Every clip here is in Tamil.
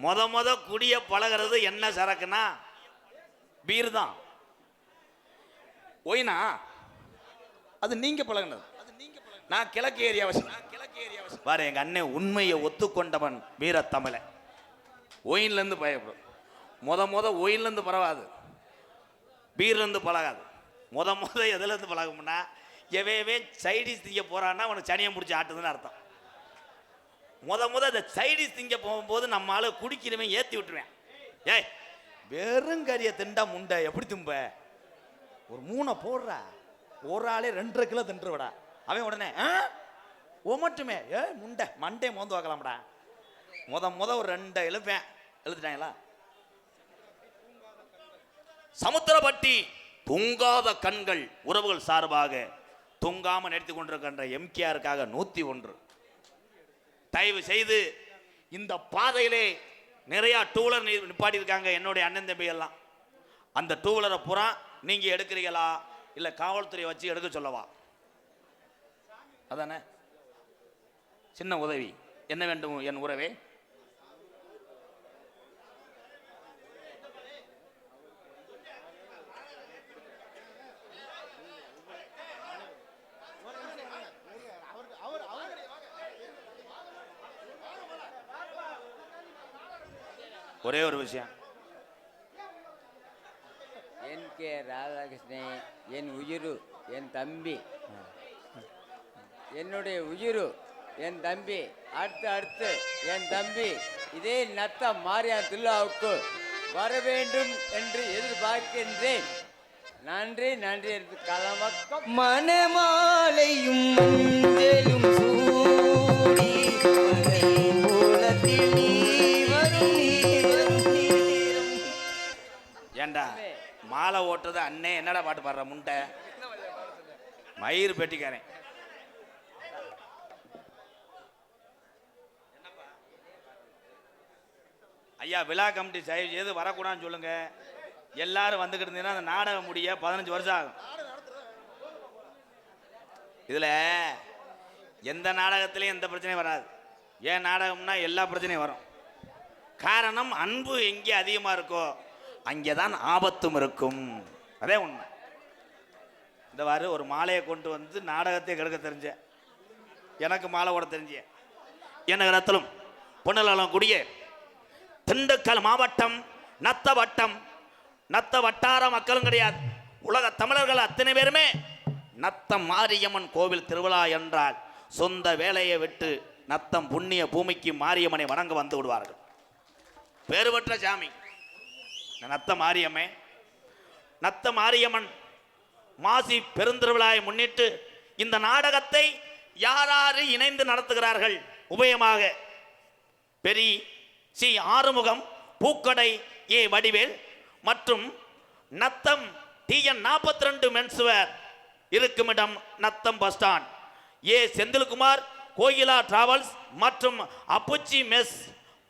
முத குடிய பழகிறது என்ன சரக்குன்னா பீர் தான். ஒயினா அது நீங்க பழகினது. நான் கிழக்கு ஏரியா பாரு, எங்க அண்ணன் உண்மையை ஒத்துக்கொண்டவன் வீரத்தமிழ. ஒயின்ல இருந்து பயப்படும். முத ஒயின்ல இருந்து பரவாது, பீர்ல இருந்து பழகாது. முத எதுல இருந்து பழகும்னா, எவே சைடிஸ் திங்க போறான்னா அவனுக்கு சனியம் முடிச்சு ஆட்டுதுன்னு அர்த்தம். முத இந்த சைடிஸ் திங்க போகும்போது நம்ம ஆளு குடிக்கிறவன் ஏற்றி விட்டுருவேன். ஏய், வெறும் கறியை திண்டா முண்டை எப்படி திம்ப? ஒரு 3 போடுறா, ஒரு ஆளே 2.5 கிலோ தின்றுவிடா. அவன் உடனே மட்டுமே முண்டை மண்டே மோந்து வைக்கலாம்டா. முத ஒரு 2 எழுப்பேன். எழுத்துட்டாங்களா? சமுத்திரப்பட்டி தூங்காத கண்கள் உறவுகள் சார்பாக தூங்காம நடத்தி கொண்டிருக்கின்ற எம்கேஆருக்காக 101. தயவு செய்து இந்த பாதையிலே நிறைய டூவீலர் நிப்பாட்டி இருக்காங்க என்னுடைய அண்ணன் தம்பி எல்லாம். அந்த டூவீலரை பூரா நீங்க எடுக்கிறீங்களா இல்ல காவல்துறையை வச்சு எடுக்க சொல்லவா? அதானே சின்ன உதவி. என்ன வேண்டும் என் உறவே? ஒரே ஒரு விஷயம், என்.கே. ராதாகிருஷ்ணன் என் உயிரு, என் தம்பி, என்னுடைய உயிரு, என் தம்பி, அடுத்து என் தம்பி இதே நத்த மாரியான் திருவிழாவுக்கு வர வேண்டும் என்று எதிர்பார்க்கின்றேன். நன்றி நன்றி. கலவக்கம் மணமாலையும் மஞ்சளும் சூடி ஏண்டா மாலை ஓட்டுறது அண்ணே என்னடா பாட்டு பாடுற முண்டை மயிர் பெட்டிக்காரன். ஐயா, விழா கமிட்டி தயவு செய்து வரக்கூடாதுன்னு சொல்லுங்க. எல்லாரும் வந்துக்கிட்டு இருந்தீங்கன்னா அந்த நாடகம் முடிய 15 வருஷம் ஆகும். இதுல எந்த நாடகத்திலையும் எந்த பிரச்சனையும் வராது. ஏன் நாடகம்னா எல்லா பிரச்சனையும் வரும். காரணம், அன்பு எங்கே அதிகமா இருக்கோ அங்கேதான் ஆபத்தும் இருக்கும். அதே உண்மை. இந்த வாரு ஒரு மாலையை கொண்டு வந்து நாடகத்தை கெடுக்க தெரிஞ்ச எனக்கு மாலை ஓட தெரிஞ்ச என்ன இடத்திலும் பொன்னலம் குடிய திண்டுக்கல் மாவட்டம் நத்த வட்டார மக்களும் கிடையாது. உலக தமிழர்கள் அத்தனை பேருமே நத்தம் மாரியம்மன் கோவில் திருவிழா என்றால் சொந்த வேலையை விட்டு நத்தம் புண்ணிய பூமிக்கு மாரியம்மனை வணங்க வந்து விடுவார்கள். பேரு பெற்ற சாமி நத்த மாரியம்மன் மாசி பெருந்திருவிழாவை முன்னிட்டு இந்த நாடகத்தை யாராரு இணைந்து நடத்துகிறார்கள்? உபயமாக பெரி சி ஆறுமுகம், பூக்கடை ஏ வடிவேல் மற்றும் நத்தம் TN 42 மென்ஸ்வேர் இருக்குமிடம் Natham bus stand, A Senthilkumar Kokila travels மற்றும் அப்புச்சி மெஸ்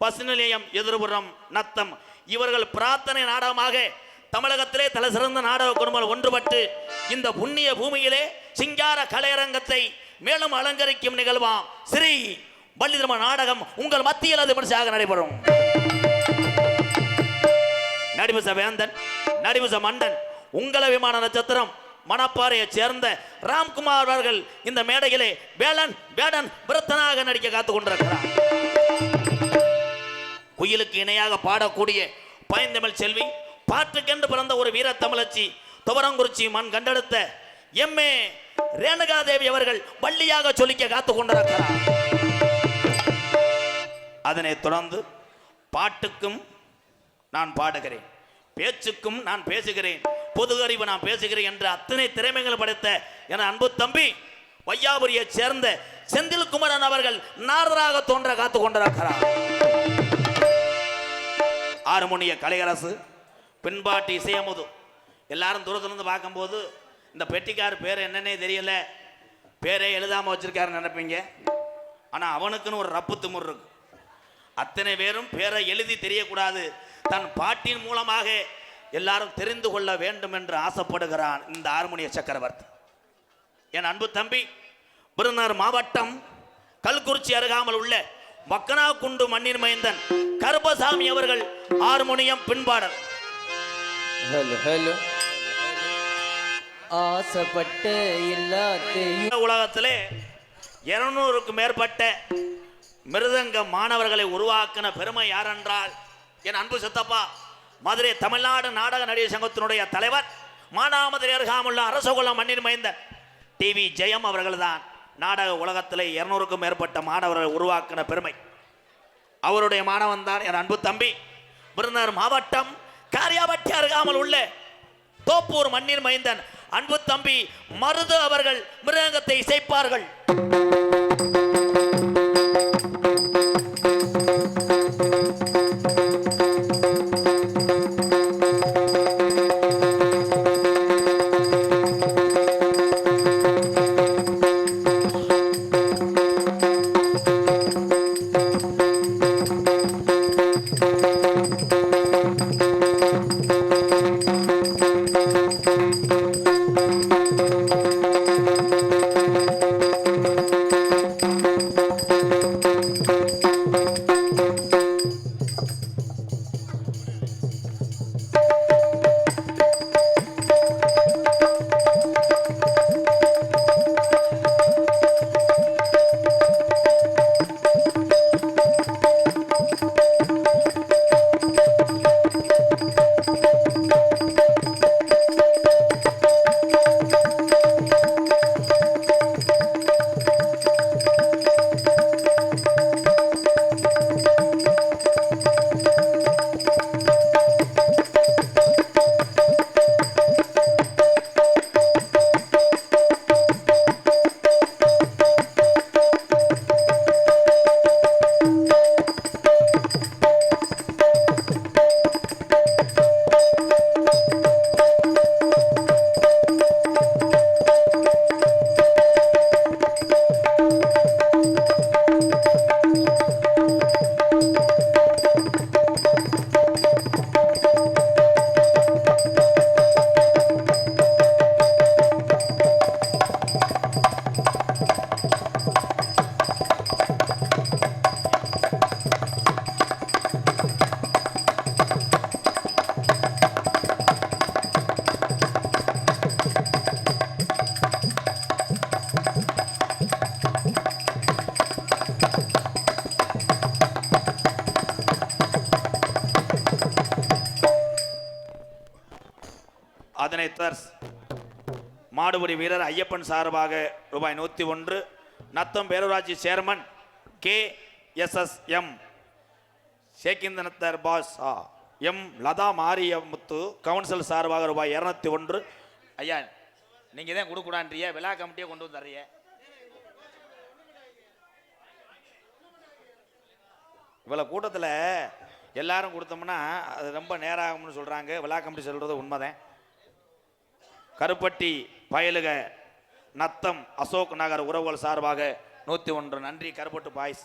பஸ் நிலையம் எதிர்புறம் நத்தம். இவர்கள் பிரார்த்தனை நாடகமாக தமிழகத்திலே தலை சிறந்த நாடக குடும்பம் ஒன்றுபட்டு இந்த புண்ணிய பூமியிலே சிங்கார கலையரங்கத்தை மேலும் அலங்கரிக்கும் நிகழ்வாம் ஸ்ரீ வள்ளிதர்ம நாடகம் உங்கள் மத்தியில் அது விமர்சையாக நடைபெறும். நடிபுச வேந்தன், நடிபுச மண்டன், உங்கள விமான நட்சத்திரம் மணப்பாறையை சேர்ந்த ராம்குமார் அவர்கள் இந்த மேடையிலே வேடன் விருத்தனாக நடிக்க காத்துக் கொண்டிருக்கிறார். குயிலுக்கு இணையாக பாடக்கூடிய பைந்தமிழ் செல்வி, பாட்டுக்கென்று பிறந்த ஒரு வீர தமிழச்சி, துவரங்குறிச்சி மண் கண்டெடுத்த எம்ஏ ரேணுகாதேவி அவர்கள் வள்ளியாக சொல்லிக்க காத்துக் கொண்டிருக்கிறார். அதனைத் தொடர்ந்து பாட்டுக்கும் நான் பாடுகிறேன், பேச்சுக்கும் நான் பேசுகிறேன், பொது அறிவு நான் பேசுகிறேன் என்ற அத்தனை திறமைகள் படைத்த என அன்பு தம்பி வையாபுரியை சேர்ந்த செந்தில்குமரன் அவர்கள் நாரதராக தோன்ற காத்துக் கொண்டிருக்கிறார். ஹார்மோனிய கலையரசு, பின்பாட்டி இசையமுது. எல்லாரும் தூரத்திலிருந்து பார்க்கும்போது இந்த பெட்டிக்கார் பேர் என்னன்னே தெரியல, பேரே எழுதாமல் வச்சிருக்காருன்னு நினைப்பீங்க. ஆனால் அவனுக்குன்னு ஒரு ரப்பு திமுர் இருக்கு. அத்தனை பேரும் பேரை எழுதி தெரியக்கூடாது, தன் பாட்டின் மூலமாக எல்லாரும் தெரிந்து கொள்ள வேண்டும் என்று ஆசைப்படுகிறான் இந்த ஹார்மோனிய சக்கரவர்த்தி. என் அன்பு தம்பி, விருதுநகர் மாவட்டம் கல்குறிச்சி அருகாமல் உள்ள மக்கனா குண்டு மண்ணின் மைந்தன் கருப்பசாமி அவர்கள் ஹார்மோனியம் பின்பாடல். ஹலோ ஹலோ ஆசைப்பட்ட எல்லாத்தையும் உலகத்திலே 200க்கும் மேற்பட்ட மிருதங்க மாணவர்களை உருவாக்கின பெருமை யாரென்றால் என் அன்பு சித்தப்பா மதுரை தமிழ்நாடு நாடக நடிகர் சங்கத்தினுடைய தலைவர் மானாமதுரை அருகாமுள்ள அரசகுலம் மண்ணின் மைந்தன் டிவி ஜெயம் அவர்கள்தான். நாடக உலகத்திலே 200க்கும் மேற்பட்ட மாணவர்களை உருவாக்கின பெருமை அவருடைய மாணவன் தான் என் அன்பு தம்பி விருதுநகர் மாவட்டம் காரியாபட்டி அருகாமல் உள்ள தோப்பூர் மண்ணின் மைந்தன் அன்பு தம்பி மருது அவர்கள் மிருதங்கத்தை இசைப்பார்கள். அதனை மாடுபிடி வீரர் ஐயப்பன் சார்பாக ரூபாய் 101. நத்தம் பேரூராட்சி சேர்மன் KSSM சேக்கிந்தனத்தர் பாஸ் எம் லதா மாரியமுத்து கவுன்சில் சார்பாக ரூபாய் 201. ஐயா நீங்கள் தான் கொடுக்கூடான்றிய விழா கமிட்டியை கொண்டு வந்துடுறிய. இவ்வளோ கூட்டத்தில் எல்லாரும் கொடுத்தோம்னா அது ரொம்ப நேரம் ஆகும்னு சொல்கிறாங்க. விழா கமிட்டி சொல்கிறது உண்மைதான். கருப்பட்டி பயலுக நத்தம் அசோக் நகர் உறவுகள் சார்பாக 101. நன்றி கருப்பட்டு பாய்ஸ்.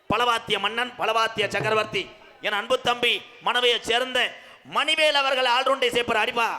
பலவாத்திய மன்னன் பலவாத்திய சக்கரவர்த்தி என் அன்பு தம்பி மனைவியை சேர்ந்த மணிவேல் அவர்கள் ஆல்ரவுண்டை சேர்ப்பார். அடிப்பா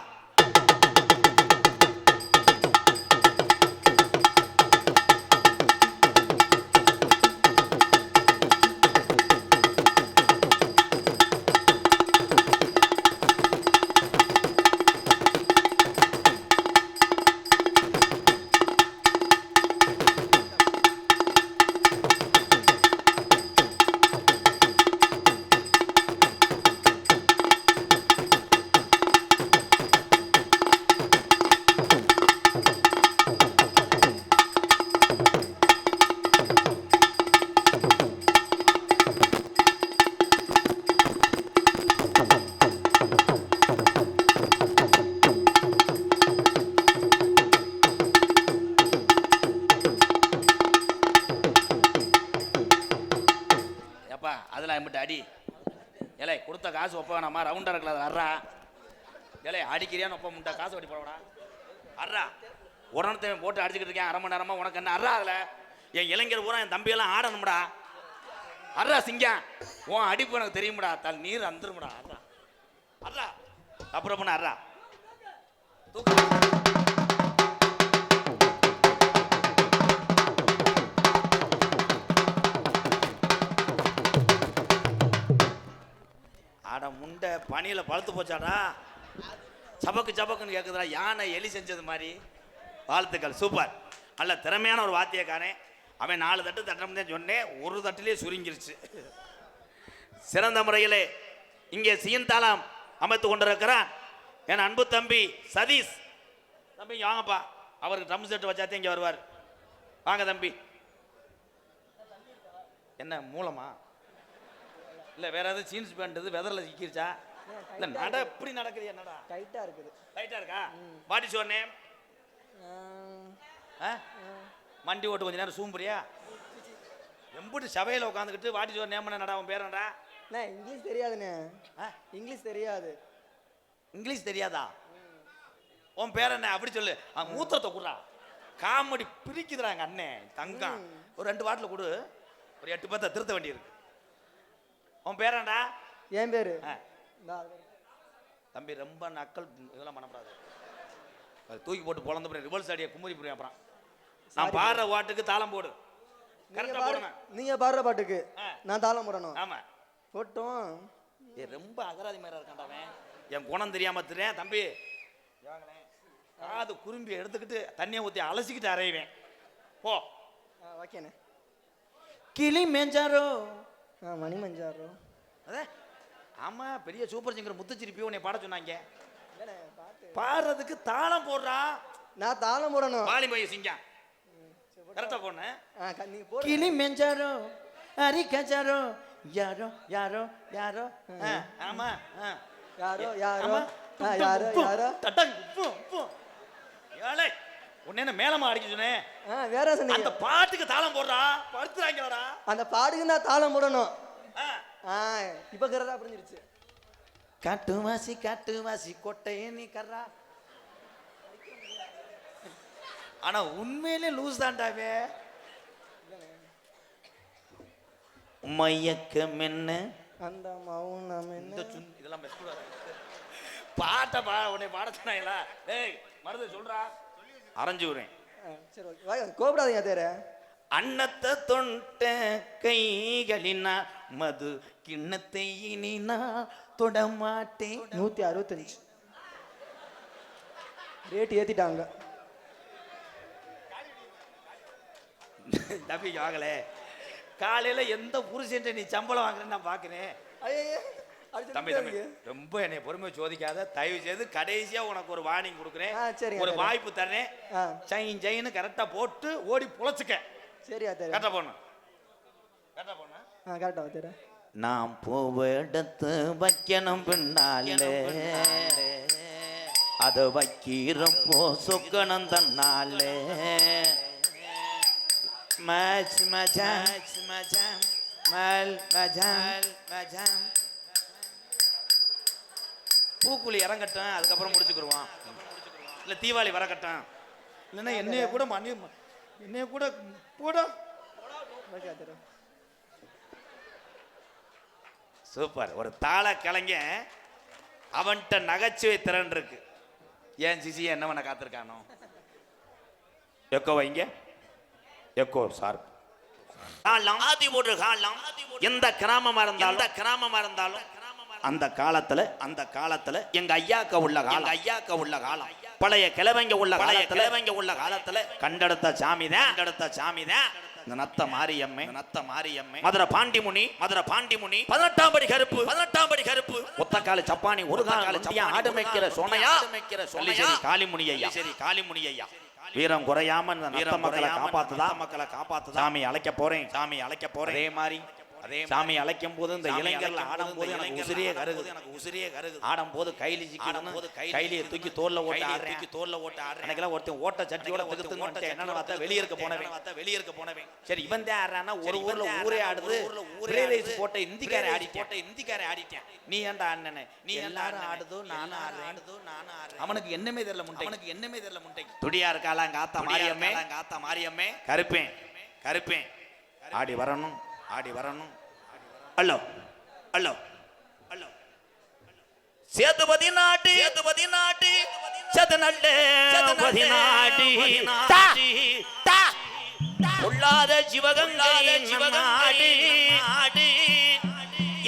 அடி ஏலே கொடுத்த காசு ஒப்ப வேணாமா ரவுண்டா இருக்கல அர்றா ஏலே அடிக்கிறியான்னு ஒப்ப முட்டை காசு வட்டி போடா அர்றா உடனே போட்டு அடிச்சுக்கிட்டு இருக்கேன் 1/2 மணி நேரமா உனக்கு என்ன அர்றா அதில் என் இளைஞர் பூரா என் தம்பியெல்லாம் ஆடணும்டா அர்றா சிங்கம் உன் அடிப்பு எனக்கு தெரியும்டா தல் நீர் வந்துரும்டா அர்றா அர்றா அப்புறம் பண்ண அர்றா தூக்கு ஆட முண்டை பனியில் பழுத்து போச்சாடா, சபக்கு சபக்குன்னு கேட்குதுடா, யானை எலி செஞ்சது மாதிரி. வாழ்த்துக்கள், சூப்பர். நல்ல திறமையான ஒரு வாத்தியக்காரன். அவன் 4 தட்டு தட்டம்னே சொன்னேன், ஒரு தட்டிலே சுருங்கிருச்சு. சிறந்த முறையிலே இங்கே சீன்தாளம் அமைத்து கொண்டிருக்கிறான் என் அன்பு தம்பி சதீஷ். தம்பி வாங்கப்பா, அவருக்கு ட்ரம் செட் வச்சாத்தே இங்கே வருவார். வாங்க தம்பி. என்ன மூலமா இல்லை வேற ஏதாவது ஜீன்ஸ் பேண்ட் வெதரில் சிக்கிருச்சா? இல்லை நட இப்படி நடக்குது, என்னடா டைட்டா இருக்குது. டைட்டா இருக்கா? What is your name? மண்டி ஓட்டு கொஞ்ச நேரம் சூம்புறியா? எம்புட்டு சபையில் உட்காந்துக்கிட்டு வாட் இஸ் யுவர் நேம் நடா, அவன் பேர் என்னடா? இங்கிலீஷ் தெரியாதுண்ணே. இங்கிலீஷ் தெரியாது. இங்கிலீஷ் தெரியாதா? உன் பேர் என்ன? அப்படி சொல்லு. மூத்திரத்தை கொடுறா, காமெடி பிரிக்குதுறாங்க அண்ணன் தங்கம். ஒரு 2 பாட்டில் கொடு, ஒரு 8 பேர்த்த திருத்த வேண்டியிருக்கு. உன் பேரண்டா? என் பேரு தம்பி ரொம்ப நக்கல் இதெல்லாம் பண்ணக்கூடாது. தூக்கி போட்டு பொழந்த போறேன், ரிவர்ஸ் அடியை குமரி புரியும். அப்புறம் நான் பாடுற பாட்டுக்கு தாளம் போடு. கரெக்டா போடுங்க. நீங்க பாடுற பாட்டுக்கு நான் தாளம் போடணும். ஆமா போட்டோம். ரொம்ப அகராதி மாதிரி இருக்கான்டாவன். என் குணம் தெரியாம தெரியும் தம்பி. காது குறும்பி எடுத்துக்கிட்டு தண்ணியை ஊற்றி அலசிக்கிட்டு அரைவேன். போ. ஓகேண்ணே. கிளி மேஞ்சாரோ, மணி மஞ்சாரோ. அதே ஆமா, பெரிய சூப்பர் சிங்கர் முத்துச்சிரிப்பி உன்னை பாட சொன்னாங்க. பாடுறதுக்கு தாளம் போடுறா. நான் தாளம் போடணும். பாலிமய சிங்கா கரெக்டா போனேன். கிளி மெஞ்சாரோ அரி கஜாரோ யாரோ யாரோ யாரோ. ஆமா யாரோ யாரோ யாரோ யாரோ தட்டங் ஏலே உன்ன என்ன மேலமா அடிக்க சொன்னேன். வேற சொன்னீங்க. அந்த பாட்டுக்கு தாளம் போடுறா, படுத்துறாங்கடா. அந்த பாட்டுக்கு நான் தாளம் போடணும். இப்ப கரெக்டா புரிஞ்சிருச்சு. காட்டுவாசி கொட்டையே நீ கர்றா. ஆனா உண்மையிலே லூஸ் தான்டாவே. மயக்கம் என்ன அந்த மௌனம் என்ன. இதெல்லாம் பாட்டை உன்னை பாட சொன்னாங்களா? ஏய் மருது சொல்றா, அரைஞ்சு விடுறேன். சரி ஓகே, கோபப்படாதீங்க. தேர அன்னத்தை தொண்ட கைகளினா மது கிண்ணத்தை இனி நான் தொடமாட்டேன். 165 ரேட் ஏத்திட்டாங்க. தம்பி வாங்கலே, காலையில எந்த புருஷன் நீ சம்பளம் வாங்குறேன்னு நான் பாக்குறேன். தம்பி தம்பி ரொம்ப என்னை பொறுமை சோதிக்காத, தயவு செய்து கடைசியா உனக்கு ஒரு வார்னிங் கொடுக்குறேன், ஒரு வாய்ப்பு தரேன். ஜெயின் ஜெயின்னு கரெக்டா போட்டு ஓடி புழைச்சுக்க. சரியா? தேர கரெக்டா போன கரெக்டா போன கரெக்டா தேர. நாம் போவ இடத்து வைக்கணும் பின்னாலே, அதை வைக்கிறப்போ சொக்கணும் தன்னாலே. மச் மஜாம் மஜாம் மல் மஜாம் மஜாம். பூக்குழி இறங்கட்டும், அதுக்கப்புறம் முடிச்சுக்கிடுவான். இல்லை தீபாவளி வரக்கட்டும், இல்லைன்னா என்னைய கூட என்னைய கூட போட. சூப்பர். ஒரு தாள கலைஞ அவன்கிட்ட நகைச்சுவை திறன் இருக்கு. ஏன் சிசி என்ன பண்ண காத்திருக்கானோ? எக்கோ வைங்க, எக்கோ சார். காலம் ஆதி ஒரு காலம், எந்த கிராமமா இருந்தாலும் அந்த காலத்துல எங்க ஐயாக்க உள்ள காலம், பழைய கிழவங்க உள்ள காலத்துல கண்டெடுத்த சாமி தான் இந்த நத்த மாரியம்மை. மதுரை பாண்டிமுனி 18ஆம் படி கருப்பு ஒத்தக்கால சப்பானி ஒரு கால ஆடு மேய்க்கிற சோனையா காளிமுனி ஐயா. வீரம் குறையாம மக்களை காப்பாத்துதா சாமி அழைக்க போறேன். அதே மாதிரி சாமி அழைக்கும் போது இந்த இளைஞர்கள் ஆடும் போது எனக்கு உசிரியே கருகுது. ஆடும் போது கைலியை தூக்கி தோல்ல ஓட்ட ஆடுறேன். ஒருத்தன் ஓட்ட சட்டியோட என்னன்னு பார்த்தா வெளியே இருக்க போனவன். சரி இவன் தான் ஆடுறான்னா ஒரு ஊர்ல ஊரே ஆடுது. போட்ட இந்திக்கார ஆடிட்டேன். நீ ஏன்டா அண்ணனே? நீ எல்லாரும் ஆடுதோ நானும் ஆடுறேன். அவனுக்கு என்னமே தெரியல முட்டைக்கு. துடியா இருக்காளா காத்தா மாரியம்மே. கருப்பேன் ஆடி வரணும். அல்லோ சேதுபதி நாட்டு சதநல்ல பொல்லாத சிவகங்கை நாடு.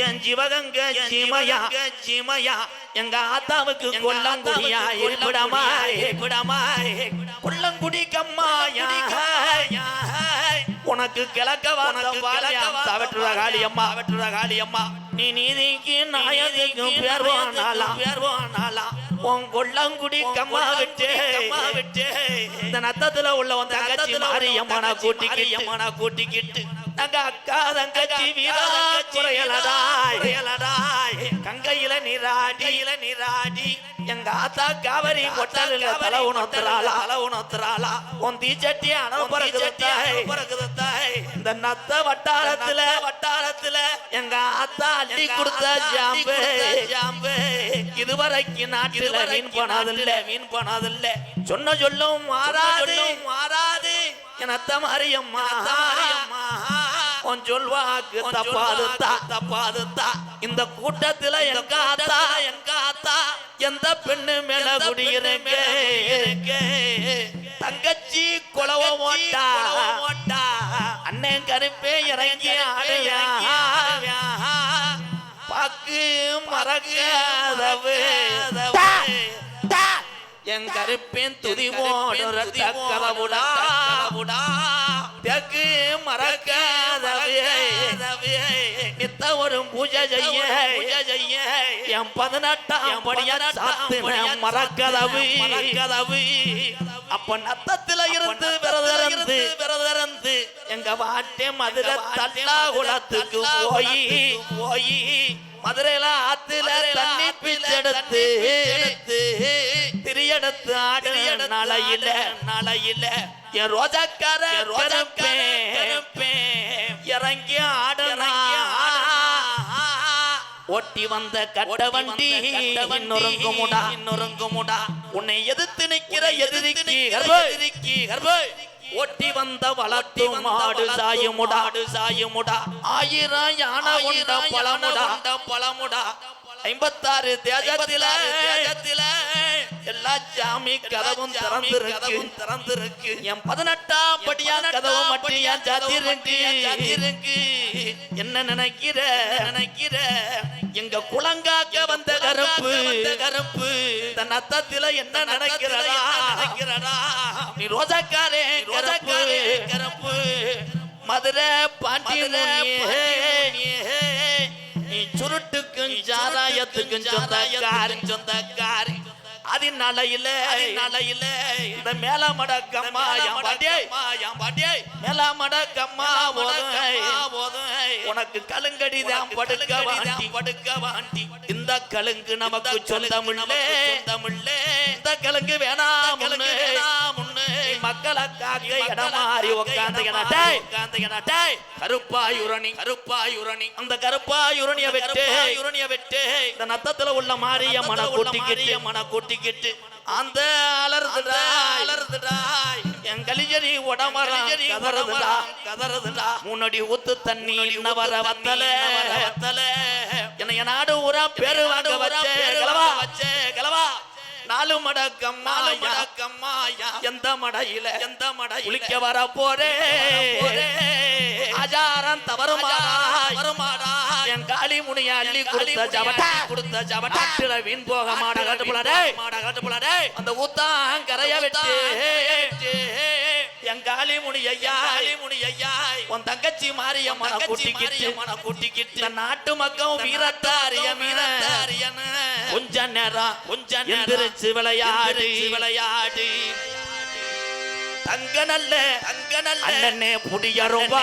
என் சிவகங்க சீமையா சீமையா எங்க ஆத்தாவுக்கு கொல்லங்குடியா இருப்பிடமா கொல்லங்குடி கம்மாயா உனக்கு கிழக்க வாழ காளியம்மா நீ நீதிக்கு நாயதிக்கும் பேர்வானாலா உன் கொல்லங்குடி கம்மா விட்டு இந்த நத்தத்துல உள்ள வந்த தங்கச்சி மாரியம்மனா கூட்டிக்கிட்டு நாங்க அக்கா தங்கச்சி வீரா குறையலடாய் கங்கையில நீராடி எங்க ஆத்தா காவரி கொட்டலில் தலை உணர்த்துறாளா உன் தீச்சட்டி அணவு பறக்குதாய் இந்த நத்த வட்டாரத்துல எங்க ஆத்தா அள்ளி கொடுத்த ஜாம்பு இதுவரைக்கு நாட்டில மீன் போனதில்ல சொன்ன சொல்லும் மாறாது என் அத்த மாரியம்மா உன் சொல்வாக்கு தப்பாதுதா இந்த கூட்டத்துல எங்க ஆத்தா எந்த பெண்ணு மேல குடியிருக்க தங்கச்சி குளவ ஓட்டா அண்ணன் கருப்பே இறங்கி ஆடுவியா பாக்கு மறக்காதவு என் கருப்பேன் துதி ஓடுறவுடா தெற்கு மறக்காதவே நித்த ஒரு பூஜை செய்ய என் 18ஆம் படியா மறக்கதவு அப்ப நத்தத்துல இருந்து விரதரந்து எங்க வாட்டே மதுரை தள்ளா குளத்துக்கு போய் மதுரையில ஆத்துல தண்ணி பிச்செடுத்து திரியெடுத்து ஆடிய நாளையில என் ரோஜாக்கார இறங்கி ஆடனா ஓட்டி வந்த கட்ட வண்டி இன்னொருங்குமுடா உன்னை எதிர்த்து நிக்கிற எதிரிக்கு ஓட்டி வந்த வளர்த்தி மாடு சாயுமுடா 1000 யானை உண்ட பழமுடா 56 தேஜத்தில எல்லா சாமி கதவும் திறந்திருக்கு என் 18ஆம் படியா கதவு மட்டியா ஜாத்திருக்கு என்ன நினைக்கிற எங்க குளங்காக்க வந்த கருப்பு தன் அத்தத்தில என்ன நினைக்கிறடா நீ ரோஜாக்காரே கருப்பு மதுரை பாண்டிய நீ சுருட்டுக்கும் சாராயத்துக்கும் சொந்தக்காரி அதின் நாளையில இந்த மேல மடக்கம்மா மேல மடக்கம்மா உனக்கு கலுங்கடி தான் படுக்க வாண்டி இந்த கலுங்கு நமக்கு சொந்தமில்ல இந்த கலுங்கு வேணாம் மக்களை காக்க இடமாறி உட்காந்து கருப்பாயுரணி அந்த கருப்பாயுரணிய வெட்டு இந்த நத்தத்துல உள்ள மாரியம்மனை கூட்டிக்கிட்டு அந்த அலறுதுடாய் என் கலிஜரி உடமரம் கதறதுடா முன்னாடி ஊத்து தண்ணி வர வத்தல என்னைய நாடு ஊரா பேரு வாங்க வச்சே கிளவா 4 மடக்கம்மா எந்த மடையில குளிக்க வர போறே ஆஜாரம் தவறுமாடா என் காளி முனிய அள்ளி கொடுத்த ஜபட்டாட்டுல வீண் போக மாட கட்டுப்புலடே அந்த ஊத்தான் கரைய விட்டு என் காளி முனியா உன் தங்கச்சி மாரியம்மனை கூட்டிக்கிட்டு நாட்டு மக்கள் வீரத்தாரிய கொஞ்ச நேரம் எந்திரிச்சு விளையாடு தங்க நல்ல அண்ணனே புடியருவா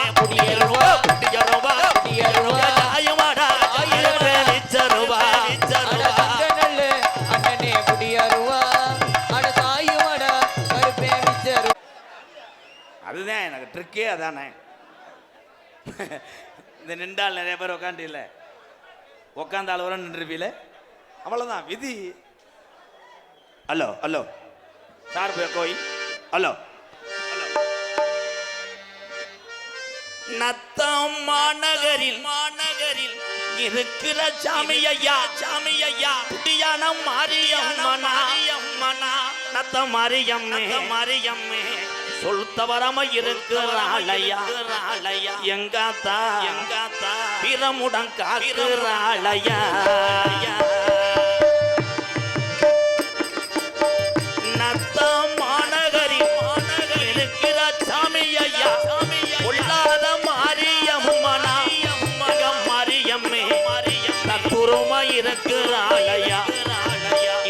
ஆயுமாடா ஆயுருவா அண்ணனே புடியருவா அட சாயுமாடா கருப்பே மிச்சரு அதுதான் எனக்கு ட்ரிக்கே அதானே இந்த நின்றால் நிறைய பேர் உட்காந்து இல்லை உட்காந்து அளவுரம் நின்றுப்பீல அவ்வளோதான் விதி ஹலோ சார் கோய் ஹலோ நத்தம் மாநகரில் இருக்கிற சாமி ஐயா குடியான மாரியம்மனா நத்தம் மாரியம்மே சொல் தவறாம இருக்கிறாளையா எங்காத்தா பிரமுடன் காக்கிறாளையா நத்தம் மாநகரி இருக்கிற சாமியா உள்ளாத மாரியம்மனா மாரியம்மே தத்துருமா இருக்கிறாளையா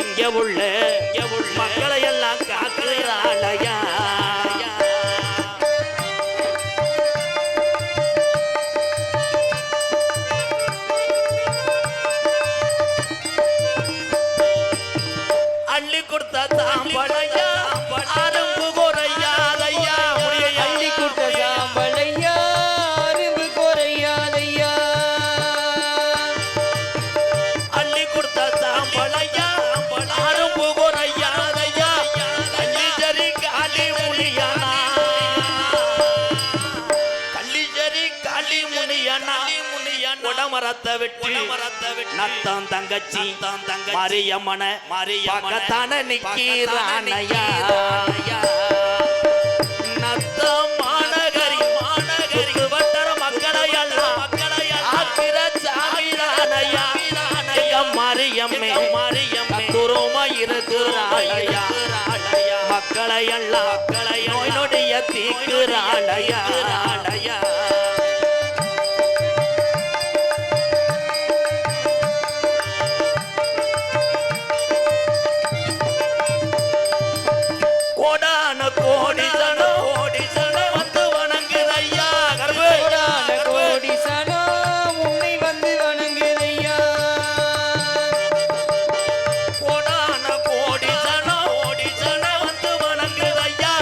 இங்க உள்ள மக்களை எல்லாம் காக்கிறாளையா அள்ளி கொடுத்த தாம்பளையா அரும்பு குறையாதையா அள்ளி கொடுத்த சாம்பலையா அரும்பு குறையாதையா அள்ளி கொடுத்த தாம்பளையா அரும்பு குறையாதையா கள்ளிச்சரி காளி முனியனா கள்ளிச்சரி காளி முனியனா உடமரத்தை விட்டு நத்தம் தங்கச்சி மாரியம்மன பக்கத்தான நிக்கிறானையா நத்தம் மாநகரி வட்டர மக்களை எல்லாம் ஆக்கிற சாமியானையா மாரியம்மே துருமா இருக்கிறாளையா மக்களை எல்லாம் நோய் நொடிய தீக்குறாளையா கோடான கோடி சனம் வந்து வணங்குதையா கோடான கோடி சனம் உன்னை வந்து வணங்குதையா கோடான கோடி சனம் வந்து வணங்குதையா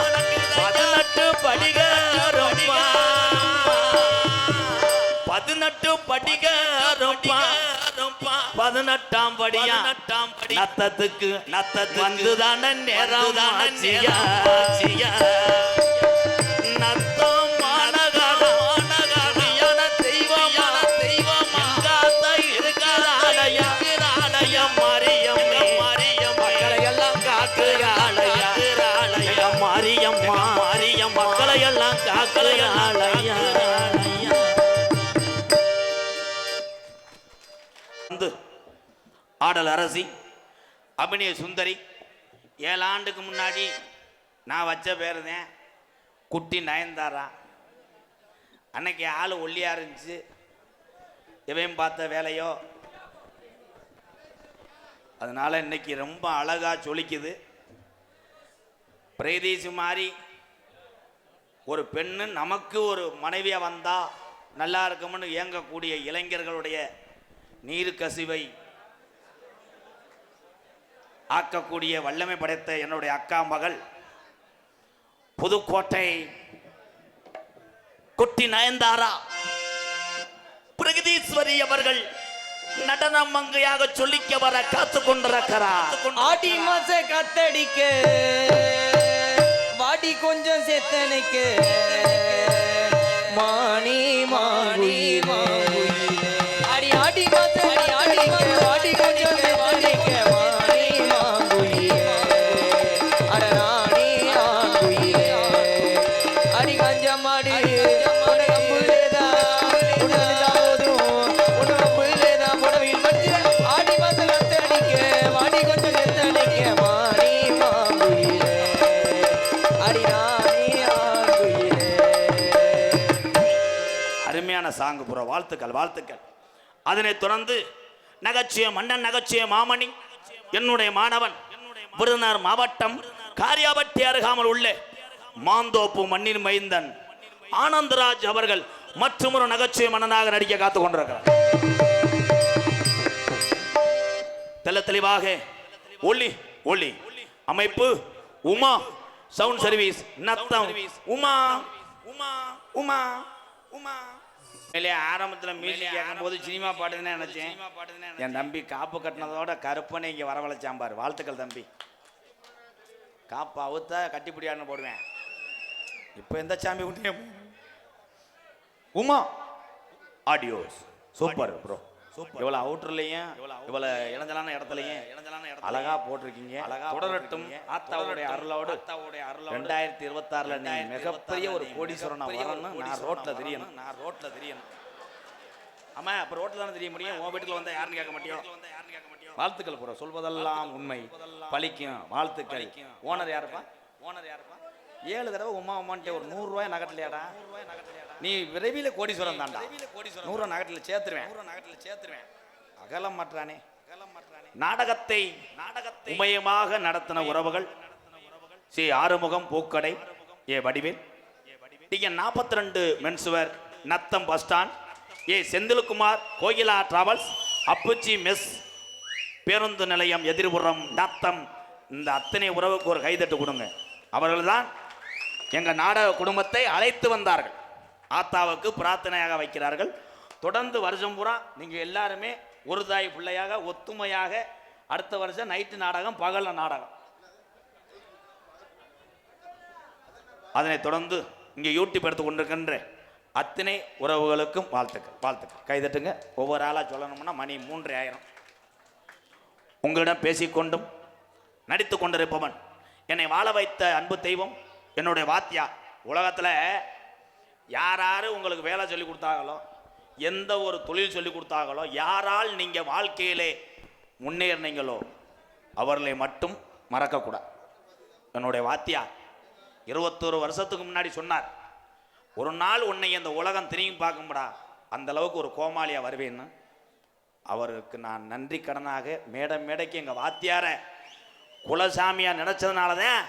18 படிகாரம்மா 18 படிகாரம்மா 18ஆம் படியா நத்தத்துக்கு வந்துதான நேரம் ஆச்சியா நத்தம் மாநகர தெய்வம் எங்காத்த இருக்கிறாளையா மாரியம்மே மக்களை எல்லாம் காக்குறாளையா மாரியம்மா மக்களை எல்லாம் காக்குறாளையா ஆடல் அரசி அபிநய சுந்தரி 7 ஆண்டுக்கு முன்னாடி நான் வச்ச பேர் தான் குட்டி நயன்தாரா. அன்னைக்கு ஆள் ஒல்லியா இருந்துச்சு, இவன் பார்த்த வேலையோ, அதனால இன்னைக்கு ரொம்ப அழகா சொலிக்குது. பிரேதீசு மாதிரி ஒரு பெண்ணு நமக்கு ஒரு மனைவியா வந்தா நல்லா இருக்கும்னு இயங்கக்கூடிய இளைஞர்களுடைய நீர் கசிவை ஆக்கக்கூடிய வல்லமை படைத்த என்னுடைய அக்கா மகள் புதுக்கோட்டை குட்டி நயன்தாரா பிரகதீஸ்வரி அவர்கள் நடனம் மங்கையாக சொல்லிக்க வர காத்து கொண்டிருக்கிறார். ஆடி மாச காத்தடிக்க வாடி கொஞ்சம் செத்தனைக்க மாணி மாணி அடி ஆடி மாச வாடி கொஞ்சம் செத்தனைக்க மாணி மாங்குயிலே அட ராணி ஆங்குயிலே அடி கஞ்சம் மாடி சாங்கு புற வாழ்த்துக்கள் வாழ்த்துக்கள். அதனை தொடர்ந்து நகைச்சுவை மன்னன் நகைச்சுவை மாமணி என்னுடைய மாணவன் விருதுநகர் மாவட்டம் காரியாபட்டி அருகாமல் உள்ள மாந்தோப்பு மண்ணின் மைந்தன் ஆனந்தராஜ் அவர்கள் மற்றும் ஒரு நகைச்சுவை மன்னனாக நடிக்க காத்துக் கொண்டிருக்கிறார். தெல்ல தெளிவாக ஒளி ஒளி அமைப்பு உமா சவுண்ட் சர்வீஸ் நத்தம் உமா உமா உமா உமா. ஆரம்பத்தில் மியூசிக் கேட்கும் போது சினிமா பாட்டுன்னு நினைச்சேன். என் தம்பி காப்பு கட்டினதோட கருப்பனை இங்கே வரவழைச்சாம்பார். வாழ்த்துக்கள் தம்பி. காப்பு அவுத்தா கட்டிப்பிடியான்னு போடுவேன். இப்போ எந்த சாமி உண்டே உமா ஆடியோஸ் சூப்பர் ப்ரோ இவ்வளவு அவுட்டர்லயும் இவ்வளவு இளஞ்சலான இடத்துலயும் அழகா போட்டிருக்கீங்க. தொடரட்டும் ஆத்தாவுடைய அருளோடு 2026ல நீ மிகப்பெரிய ஒரு கோடீஸ்வரனா வரணும். நான் ரோட்ல தெரியணும். ஆமா, அப்ப ரோட்ல தானே தெரிய முடியும். உன் வீட்டுல வந்தா யாருன்னு கேட்க மாட்டியோ. வாழ்த்துக்கள் புற சொல்வதெல்லாம் உண்மை பலிக்கும். வாழ்த்துக்கள். ஓனர் யாருப்பா? 7 தடவை உமான்ட்டு ஒரு 100 ரூபாய் நகட்டலையாடா. நீ விரைவில் கோடீஸ்வரன் தான்டா. 100 ரூபாய் நகட்டில் சேர்த்துருவேன். அகலம் மாற்றானே. நாடகத்தை உமயமாக நடத்தின உறவுகள் சி ஆறுமுகம் பூக்கடை, A Vadivel, TN 42 menswear, Natham bus stand, A Senthilkumar, Kokila travels, Appuchi mess, பேருந்து நிலையம் எதிர்புறம், நத்தம். இந்த அத்தனை உறவுக்கு ஒரு கைதட்டு கொடுங்க. அவர்கள்தான் எங்க நாடக குடும்பத்தை அழைத்து வந்தார்கள். ஆத்தாவுக்கு பிரார்த்தனையாக வைக்கிறார்கள். தொடர்ந்து வருஷம் பூரா நீங்க எல்லாருமே ஒரு தாய் பிள்ளையாக ஒத்துமையாக அடுத்த வருஷம் நைட்டு நாடகம், பகல்ல நாடகம். அதனை தொடர்ந்து இங்கே யூடியூப் எடுத்து கொண்டிருக்கின்ற அத்தனை உறவுகளுக்கும் வாழ்த்துக்கள். கைதட்டுங்க. ஒவ்வொரு ஆளா சொல்லணும்னா மணி 3 ஆயிரம். உங்களிடம் பேசிக்கொண்டும் நடித்து கொண்டிருப்பவன், என்னை வாழ வைத்த அன்பு தெய்வம், என்னுடைய வாத்தியா. உலகத்தில் யாராரு உங்களுக்கு வேலை சொல்லி கொடுத்தாங்களோ, எந்த ஒரு தொழில் சொல்லி கொடுத்தாங்களோ, யாரால் நீங்கள் வாழ்க்கையிலே முன்னேறினீங்களோ அவர்களை மட்டும் மறக்கக்கூடாது. என்னுடைய வாத்தியா 21 வருஷத்துக்கு முன்னாடி சொன்னார், ஒரு நாள் உன்னை இந்த உலகம் திரும்பி பார்க்கும்படா, அந்த அளவுக்கு ஒரு கோமாளியா வருவேன்னு. அவருக்கு நான் நன்றி கடனாக மேடைக்கு எங்கள் வாத்தியார குலசாமியா நினைச்சதுனால தான்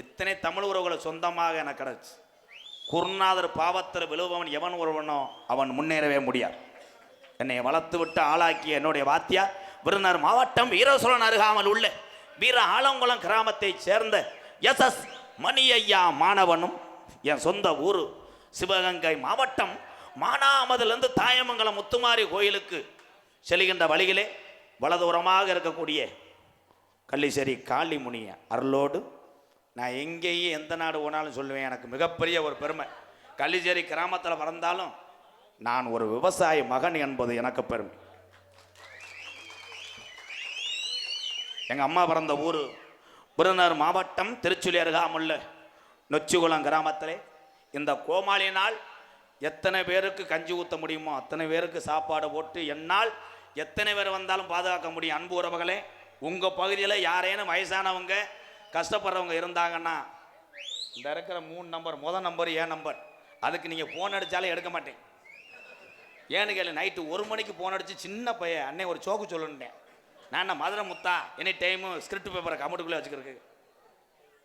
எத்தனை தமிழ் உறவுகளை சொந்தமாக எனக்கு கிடச்சி. குருநாதர் பாவத்தில் விழுபவன் எவன் ஒருவனோ அவன் முன்னேறவே முடியாது. என்னை வளர்த்து விட்டு ஆளாக்கிய என்னுடைய வாத்தியார் விருதுநகர் மாவட்டம் வீரசோழன் அருகாமல் உள்ள வீர ஆலங்குளம் கிராமத்தை சேர்ந்த எஸ் மணி ஐயா மாணவனும், என் சொந்த ஊர் சிவகங்கை மாவட்டம் மானாமதிலிருந்து தாயமங்கலம் முத்துமாரி கோயிலுக்கு செல்கின்ற வழியிலே வலதுபுறமாக இருக்கக்கூடிய கள்ளிசேரி காளிமுனிய அருளோடு நான் எங்கேயும் எந்த நாடு போனாலும் சொல்லுவேன், எனக்கு மிகப்பெரிய ஒரு பெருமை. கள்ளிசேரி கிராமத்தில் பிறந்தாலும் நான் ஒரு விவசாய மகன் என்பது எனக்கு பெருமை. எங்கள் அம்மா பிறந்த ஊர் விருதுநகர் மாவட்டம் திருச்சுழி அருகாமுள்ள நொச்சிகுளம் கிராமத்திலே. இந்த கோமாளினால் எத்தனை பேருக்கு கஞ்சி ஊற்ற முடியுமோ அத்தனை பேருக்கு சாப்பாடு போட்டு என்னால் எத்தனை பேர் வந்தாலும் பாதுகாக்க முடியும். அன்பு உறவுகளே, உங்கள் பகுதியில் யாரேனும் வயசானவங்க கஷ்டப்படுறவங்க இருந்தாங்கன்னா இந்த இருக்கிற 3 நம்பர், முதல் நம்பர் என் நம்பர், அதுக்கு நீங்கள் ஃபோன் அடித்தாலே எடுக்க மாட்டேன். ஏன்னு கேளு, நைட்டு 1 மணிக்கு ஃபோன் அடித்து சின்ன பையன் அன்னை ஒரு சோக்கு சொல்லுன்னேன். நான் என்ன மதுரை முத்தா எனி டைமு ஸ்கிரிப்ட் பேப்பரை கம்ப்யூட்டருக்குள்ளே வச்சுக்கிறதுக்கு.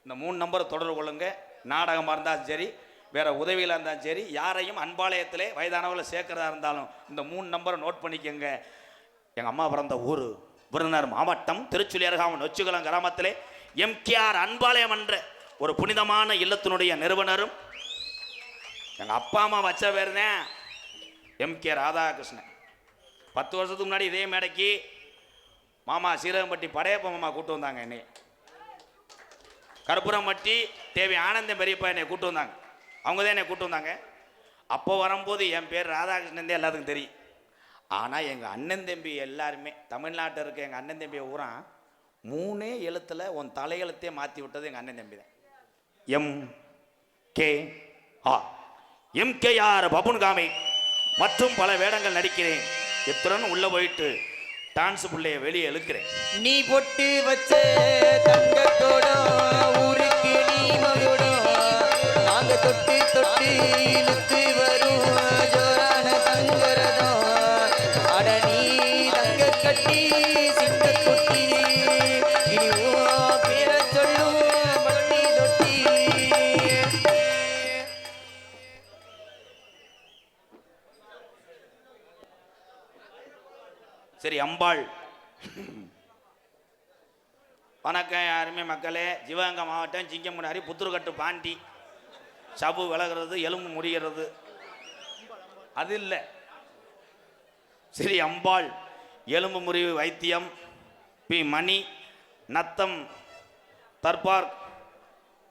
இந்த 3 நம்பரை தொடர்பு கொள்ளுங்க. நாடகமாக இருந்தாலும் சரி, வேறு உதவியில் இருந்தாலும் சரி, யாரையும் அன்பாலயத்திலே வயதானவர்களை சேர்க்கிறதா இருந்தாலும் இந்த 3 நம்பரை நோட் பண்ணிக்கோங்க. எங்கள் அம்மா பிறந்த ஊர் விருதுநகர் மாவட்டம் திருச்சுழி அருகாமல் நொச்சிகுளம் கிராமத்திலே எம்கேஆர் அன்பாலயம் என்ற ஒரு புனிதமான இல்லத்தினுடைய நிறுவனரும் எங்கள் அப்பா அம்மா வச்ச பேர் தான் எம்கே ராதாகிருஷ்ணன். 10 வருஷத்துக்கு முன்னாடி இதே மேடைக்கு மாமா சீரகம்பட்டி படையப்ப மாமா கூட்டு வந்தாங்க. என்னை கருப்புரம்பட்டி தேவி ஆனந்தம் பெரியப்பா என்னை கூட்டு வந்தாங்க. அவங்க தான் என்னை கூட்டு வந்தாங்க. அப்போ வரும்போது என் பேர் ராதாகிருஷ்ணன் தான் எல்லாத்துக்கும் தெரியும். ஆனால் எங்கள் அண்ணன் தம்பி எல்லாருமே தமிழ்நாட்டில் இருக்க எங்கள் அண்ணன் தம்பியை ஊரா 3 எழுத்தில் உன் தலையெழுத்தே மாற்றி விட்டது எங்கள் அண்ணன் தம்பி தான். எம்கேஆர் பபுன்காமி மற்றும் பல வேடங்கள் நடிக்கிறேன். இத்துடன் உள்ள போயிட்டு டான்ஸ் பிள்ளைய வெளியே இழுக்கிறேன். நீ பொட்டு வச்ச தங்கத்தோடம் ஊருக்கு நீ மகுடம், நாங்க தொட்டு தொட்டு இழுத்து வரும் ஜோரான தங்கரதம். அட நீ தங்க கட்டி சிங்க கொட்டி இனி பேர சொல்லும் பட்டி தொட்டி. சரி, அம்பாள். வணக்கம் யாருமே மக்களே. சிவகங்கை மாவட்டம் சிங்கமுனாரி புத்துருக்கட்டு பாண்டி சபு விலகிறது, எலும்பு முடிகிறது, அது இல்லை. சரி, அம்பாள் எலும்பு முறிவு வைத்தியம், P Mani, Natham Darbar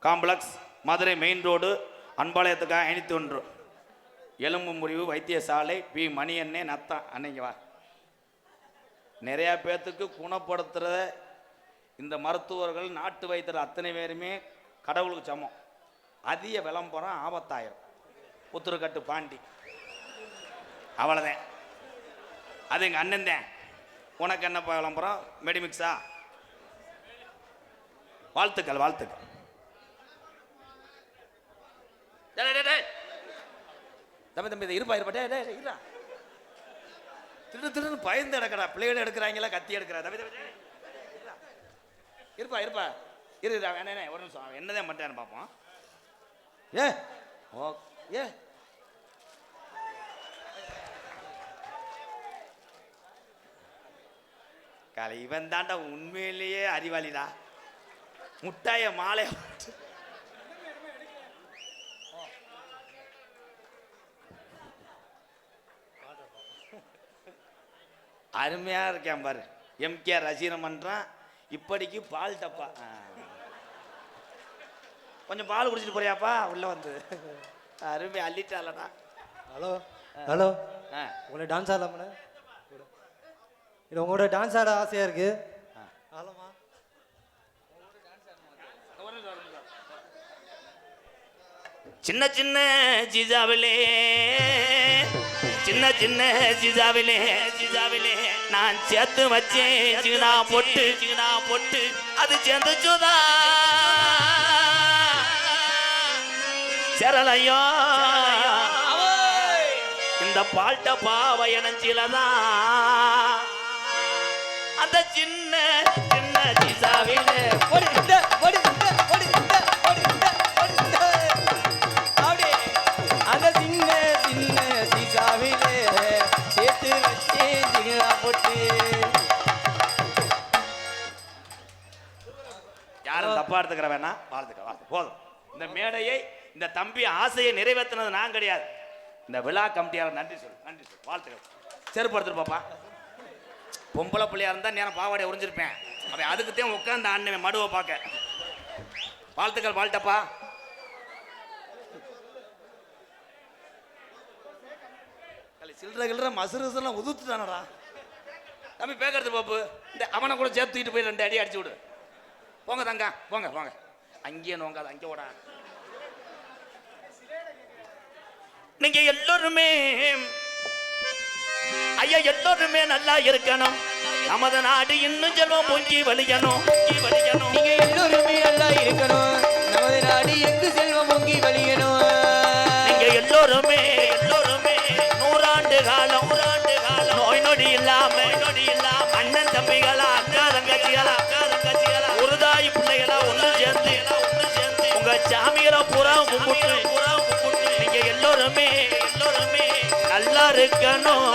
complex, Madurai main road, அன்பாளையத்துக்காக 51. எலும்பு முறிவு வைத்தியசாலை, பி மணி அண்ணே நத்தம். அன்னைக்கு வா நிறைய பேர்த்துக்கு குணப்படுத்துகிற இந்த மருத்துவர்கள் நாட்டு வைத்தியர் அத்தனை பேருமே கடவுளுக்கு சமம். அதிக விளம்பரம் ஆபத்தாயிரம். புத்துருக்கட்டு பாண்டி அவ்வளோதான். அது எங்கள் அண்ணன் தான். உனக்கு என்னப்பா விளம்பரம்? மெடிமிக்ஸா? வாழ்த்துக்கள் வாழ்த்துக்கள். தம்பி தம்பி இதை இருப்பா இருப்பா. இருப்பா திருன்னு பயந்து எடுக்கடா. பிள்ளைகள் எடுக்கிறாங்களா கத்தி எடுக்கிறா. தம்பி தம்பி இருப்பா இருப்பா இரு. என்ன ஒரு நிமிஷம் என்னதான் பண்ணிட்டேன்னு பார்ப்போம். ஏ ஓ ஏ காலை இவன் தாண்டா உண்மையிலேயே அறிவாளிடா. முட்டாய மாலை அருமையா இருக்கேன் பாரு. எம்கே ரசீனம் பண்றான். இப்படிக்கு பால் டப்பா. கொஞ்சம் பால் குடிச்சிட்டு போறியாப்பா உள்ள வந்து? அருமை அள்ளிட்டாலடா. ஹலோ ஹலோ, உங்களை டான்ஸ் ஆடலாமா? இல்லை உங்களோட டான்ஸ் ஆட ஆசையாக இருக்கு. ஆடலாமா? சின்ன சின்ன ஜிஜாவிலே சின்ன சின்ன ஜிஜாவிலே ஜிஜாவிலே நான் சேர்த்து வச்சேன் சின்னா பொட்டு அது சேர்ந்துச்சுதா சரளையோ இந்த பால்ட்ட பாவயனஞ்சிலதான் அந்த சின்ன சின்ன ஜிஜாவிலே அந்த சின்ன சின்ன சீசாவிலே சேர்த்து வச்சேன் சிங்கா போட்டு. யாரும் தப்பா எடுத்துக்கிற வேணா. வாழ்த்துக்க போதும். இந்த மேடையை இந்த தம்பி ஆசையை நிறைவேற்றினது நான் கிடையாது. இந்த விழா கமிட்டியாளர் நன்றி சொல்லு. வாழ்த்துக்கள். செருப்படுத்துரு பாப்பா. பொம்பளை பிள்ளையா இருந்தா நேரம் பாவாடை உறிஞ்சிருப்பேன். அவன் அதுக்குத்தான் உட்காந்து அண்ணன் மடுவை பார்க்க. வாழ்த்துக்கள் வாழ்த்தப்பா. சில்லற மசுரெல்லாம் உதுத்துட்டானடா தம்பி. பேக்கிறது பாப்பு. இந்த அவனை கூட சேர்த்து தூக்கிட்டு போய் 2 அடி அடிச்சு விடு. போங்க தங்க போங்க போங்க. அங்கேயே நோங்காது அங்கே ஓட. நீங்க எல்லோருமே ஐயா எல்லோருமே நல்லா இருக்கணும். நமது நாடு இன்னும் செல்வம் பொங்கி வலிக்கணும். நீங்க எல்லோருமே நல்லா இருக்கணும். நமது நாடு எங்கு செல்வம் பொங்கி வழியணும். நீங்க எல்லோருமே நூறாண்டு காலம் நோய் நொடி இல்லாம அண்ணன் தம்பிகளா அக்கா தங்கச்சிகளா ஒரு பிள்ளைகளா ஒன்று சேர்ந்து உங்க சாமிகளை புறா கும்பிட்டு நீங்க எல்லோருமே நல்லா இருக்கணும்.